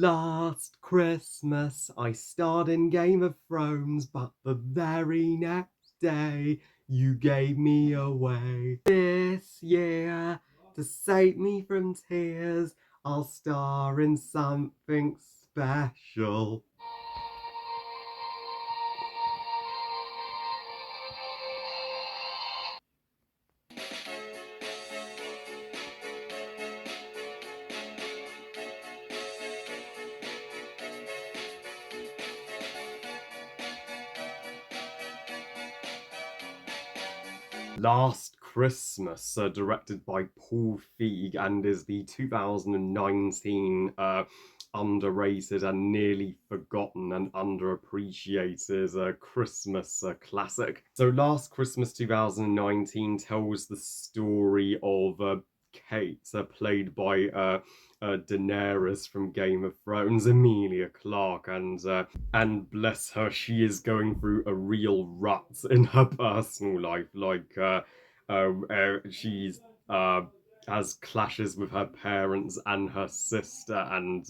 Last Christmas I starred in Game of Thrones, but the very next day you gave me away. This year, to save me from tears, I'll star in something special. Last Christmas, directed by Paul Feig, and is the 2019 underrated and nearly forgotten and underappreciated Christmas classic. So, Last Christmas 2019 tells the story of Kate, played by Daenerys from Game of Thrones, Emilia Clarke, and bless her, she is going through a real rut in her personal life. She's has clashes with her parents and her sister, and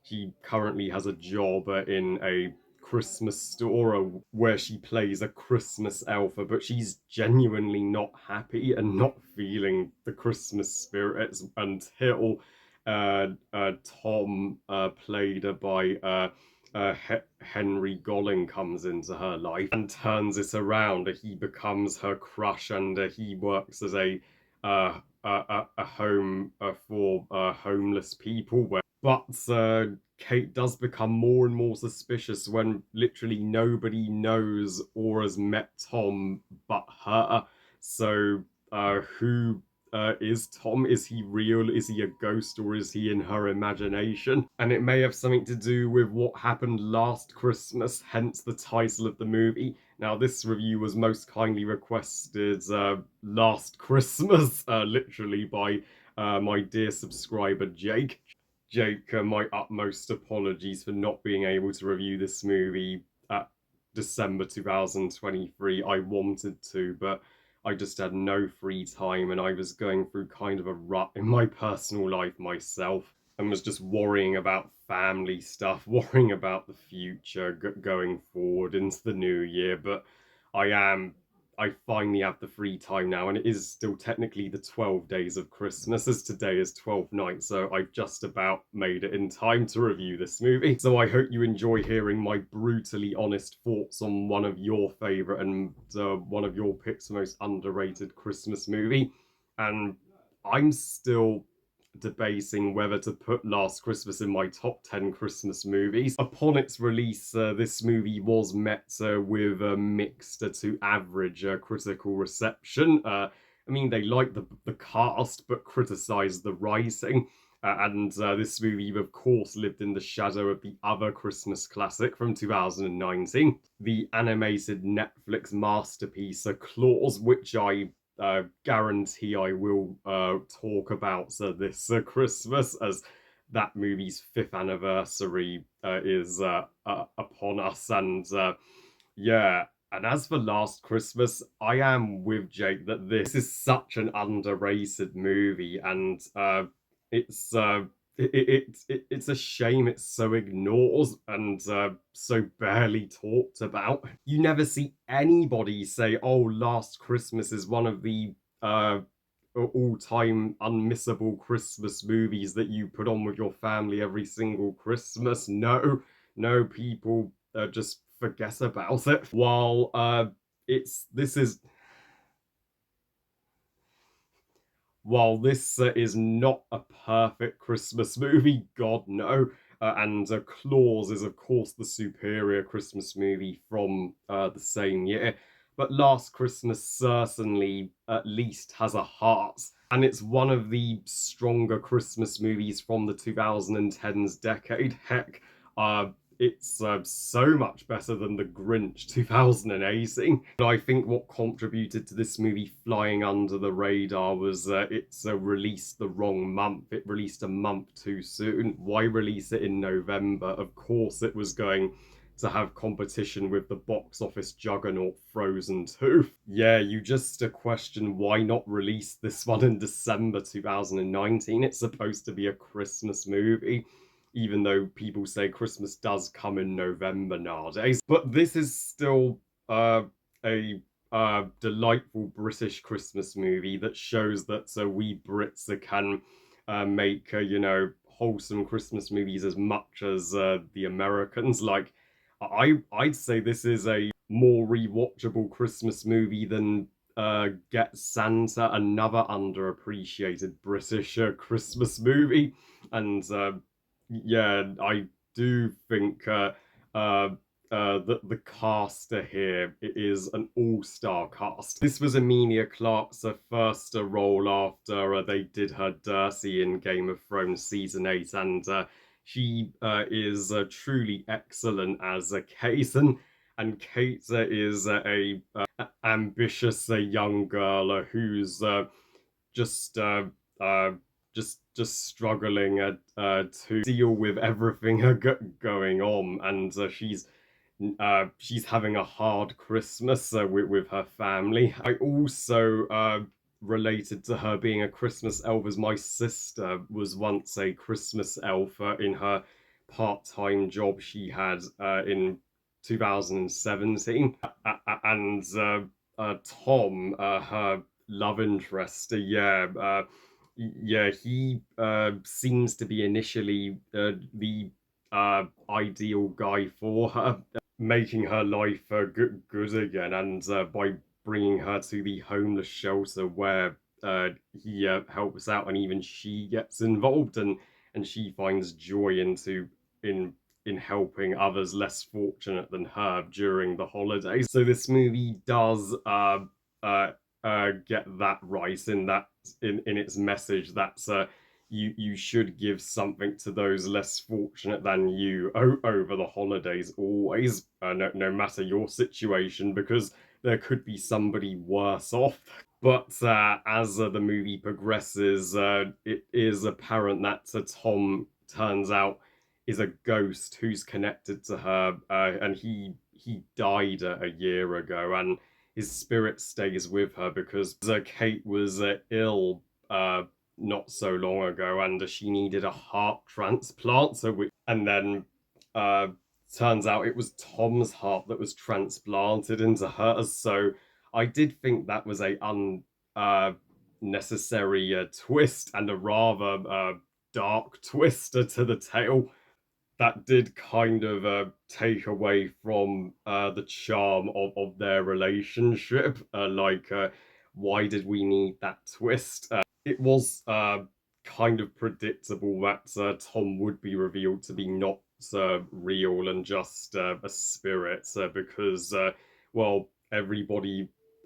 she currently has a job in a Christmas store where she plays a Christmas elf, but she's genuinely not happy and not feeling the Christmas spirits until Tom, played by Henry Golling, comes into her life and turns it around. He becomes her crush, and he works as a home for homeless people. But Kate does become more and more suspicious when literally nobody knows or has met Tom but her. So, who is Tom? Is he real? Is he a ghost, or is he in her imagination? And it may have something to do with what happened last Christmas, hence the title of the movie. Now, this review was most kindly requested last Christmas, literally by my dear subscriber Jake. Jake, my utmost apologies for not being able to review this movie at December 2023. I wanted to, but I just had no free time, and I was going through kind of a rut in my personal life myself, and was just worrying about family stuff, worrying about the future going forward into the new year. But I am I finally have the free time now, and it is still technically the 12 days of Christmas, as today is 12th night, so I've just about made it in time to review this movie. So I hope you enjoy hearing my brutally honest thoughts on one of your favourite and one of your picks most underrated Christmas movie. And I'm still debating whether to put Last Christmas in my top 10 Christmas movies. Upon its release, this movie was met with a mixed to average critical reception. I mean, they liked the cast, but criticised the writing. And this movie, of course, lived in the shadow of the other Christmas classic from 2019, the animated Netflix masterpiece, Claus, which I guarantee I will talk about this Christmas, as that movie's fifth anniversary is upon us. And yeah, and as for Last Christmas, I am with Jake that this is such an underrated movie, and it's it's a shame it's so ignored and so barely talked about. You never see anybody say, "Oh, Last Christmas is one of the all-time unmissable Christmas movies that you put on with your family every single Christmas." No, no, people just forget about it. While it's this is while this is not a perfect Christmas movie, God no. And Claus is, of course, the superior Christmas movie from the same year. But Last Christmas certainly at least has a heart. And it's one of the stronger Christmas movies from the 2010s decade. Heck, it's so much better than The Grinch 2018. But I think what contributed to this movie flying under the radar was it's released the wrong month. It released a month too soon. Why release it in November? Of course, it was going to have competition with the box office juggernaut Frozen 2. Yeah, you just question why not release this one in December 2019. It's supposed to be a Christmas movie. even though people say Christmas does come in November nowadays. But this is still a delightful British Christmas movie that shows that we Brits can make wholesome Christmas movies as much as the Americans. Like I'd say this is a more rewatchable Christmas movie than Get Santa, another underappreciated British Christmas movie. And yeah, I do think uh, that the cast here is an all-star cast. This was Emilia Clarke's first role after they did her dirty in Game of Thrones season 8, and she is truly excellent as Kate, and Kate is a ambitious young girl who's just uh, uh, just struggling to deal with everything going on, and she's having a hard Christmas with her family. I also related to her being a Christmas elf as my sister was once a Christmas elf in her part-time job she had in 2017, and Tom, her love interest, yeah, he seems to be initially the ideal guy for her, making her life good again, and by bringing her to the homeless shelter where he helps out, and even she gets involved, and she finds joy in helping others less fortunate than her during the holidays. So this movie does get that right in its message that you should give something to those less fortunate than you over the holidays always, no matter your situation, because there could be somebody worse off. But as the movie progresses, it is apparent that Tom turns out is a ghost who's connected to her, and he died a year ago, and his spirit stays with her because Kate was ill not so long ago, and she needed a heart transplant. And then uh, turns out it was Tom's heart that was transplanted into hers. So I did think that was a unnecessary twist, and a rather dark twist to the tale that did kind of take away from the charm of their relationship. Why did we need that twist? It was kind of predictable that Tom would be revealed to be not real and just a spirit, because, well,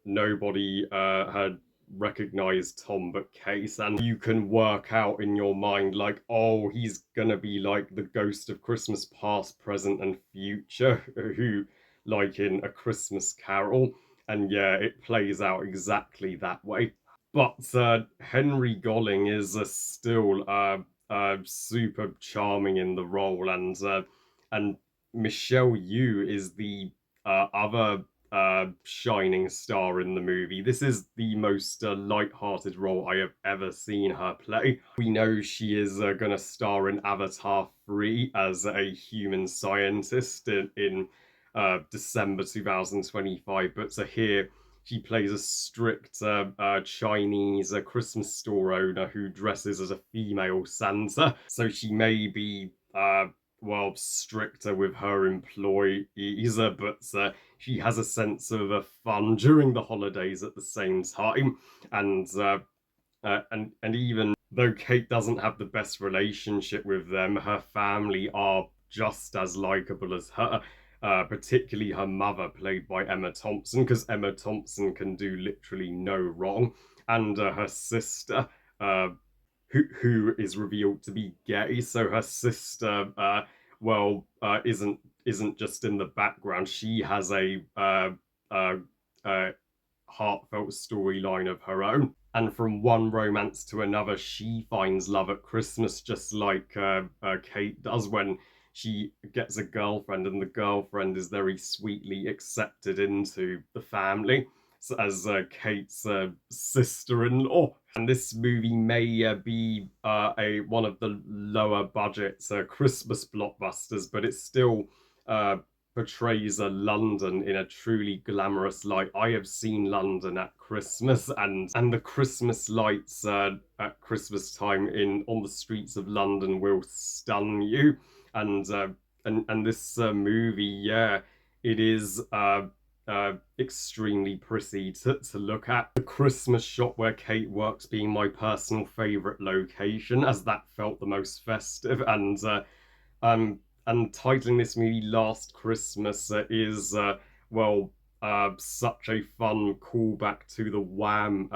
nobody had recognized Tom but Case, and you can work out in your mind, like, oh, he's gonna be like the ghost of Christmas past, present, and future, who, like in A Christmas Carol, and yeah, it plays out exactly that way. But Henry Golling is still super charming in the role, and Michelle Yeoh is the other shining star in the movie. This is the most light-hearted role I have ever seen her play. We know she is going to star in Avatar 3 as a human scientist in December 2025, but to hear she plays a strict Chinese Christmas store owner who dresses as a female Santa. So she may be, well, stricter with her employees, but she has a sense of fun during the holidays at the same time. And and even though Kate doesn't have the best relationship with them, her family are just as likable as her. Particularly her mother, played by Emma Thompson, because Emma Thompson can do literally no wrong, and her sister, uh, who is revealed to be gay. So her sister, isn't just in the background. She has a uh, uh, heartfelt storyline of her own. And from one romance to another, she finds love at Christmas, just like Kate does when she gets a girlfriend, and the girlfriend is very sweetly accepted into the family. as Kate's sister-in-law. And this movie may be a one of the lower budget Christmas blockbusters, but it still uh, portrays London in a truly glamorous light. I have seen London at Christmas, and the Christmas lights at Christmas time in on the streets of London will stun you. And and this movie, yeah, it is extremely pretty to look at. The Christmas shop where Kate works being my personal favourite location, as that felt the most festive. Um, and titling this movie Last Christmas is, well, such a fun callback to the Wham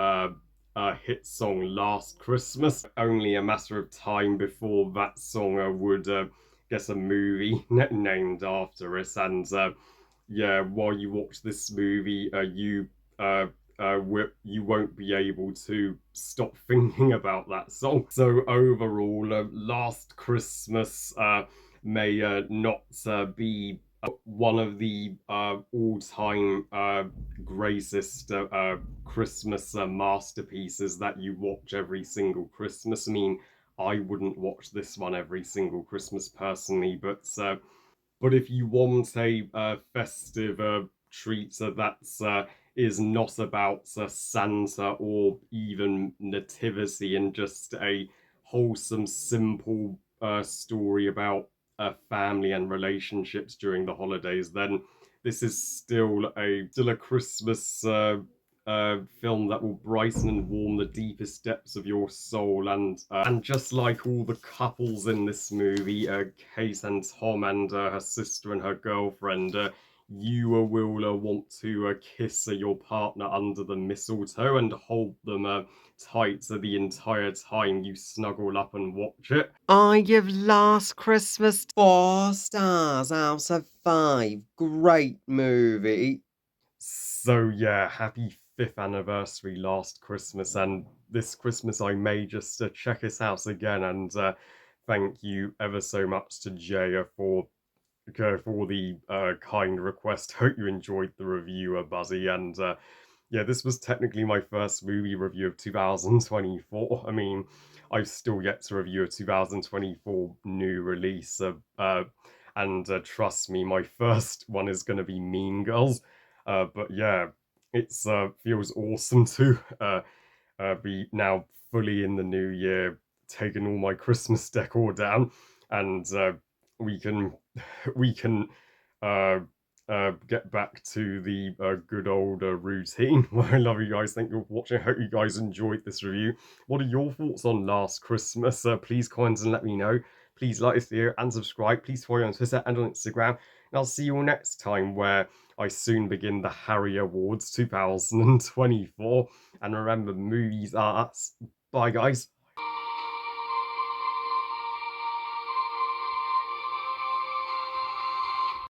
hit song Last Christmas. Only a matter of time before that song would get a movie named after it. And yeah, while you watch this movie, you won't be able to stop thinking about that song. So overall, Last Christmas may not be one of the all-time greatest Christmas masterpieces that you watch every single Christmas. I mean, I wouldn't watch this one every single Christmas personally, but if you want a festive treat that's is not about Santa or even nativity, and just a wholesome, simple story about family and relationships during the holidays, then this is still a Christmas film that will brighten and warm the deepest depths of your soul. And just like all the couples in this movie, Kate and Tom and her sister and her girlfriend, you will want to kiss your partner under the mistletoe and hold them tight the entire time you snuggle up and watch it. I give Last Christmas 4 stars out of 5. Great movie. So yeah, happy 5th anniversary Last Christmas, and this Christmas I may just check it out again. And thank you ever so much to Jaya for the kind request. Hope you enjoyed the review, Buzzy. And yeah, this was technically my first movie review of 2024. I mean, I've still yet to review a 2024 new release. And trust me, my first one is going to be Mean Girls. But yeah, it's feels awesome to be now fully in the new year, taking all my Christmas decor down, and we can we can uh, get back to the good old routine. Well, I love you guys. Thank you for watching. I hope you guys enjoyed this review. What are your thoughts on Last Christmas? Please comment and let me know. Please like this video and subscribe. Please follow me on Twitter and on Instagram. And I'll see you all next time, where I soon begin the Harry Awards 2024. And remember, movies are us. Bye, guys.